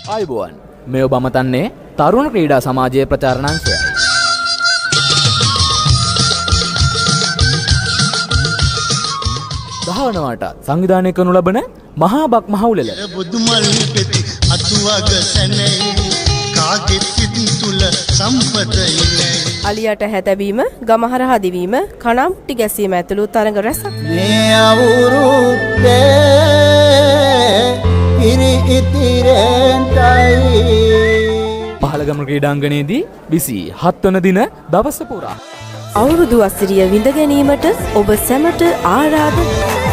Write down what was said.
ආයුබෝවන් මේ ඔබ අමතන්නේ තරුණ ක්‍රීඩා සමාජයේ ප්‍රචාරණාංශයයි. දහවනවාට සංවිධානය කරනු ලබන මහා බක් මහවුලල බුදුමල් පෙති අතුවග සැනයි කාගෙත් සිත් තුල සම්පතයි අලියට හැදවීම ගමහරහා දිවීම කණම්ටි ගැසීම ඇතුළු තරඟ රැසක් මේ අවුරුද්දේ ඉරි ඉතිරෙන්ටයි පහළගම ක්‍රීඩාංගණයේදී 27 වන දින දවස පුරා අවුරුදු අසිරිය විඳ ගැනීමට ඔබ සැමට ආරාධනා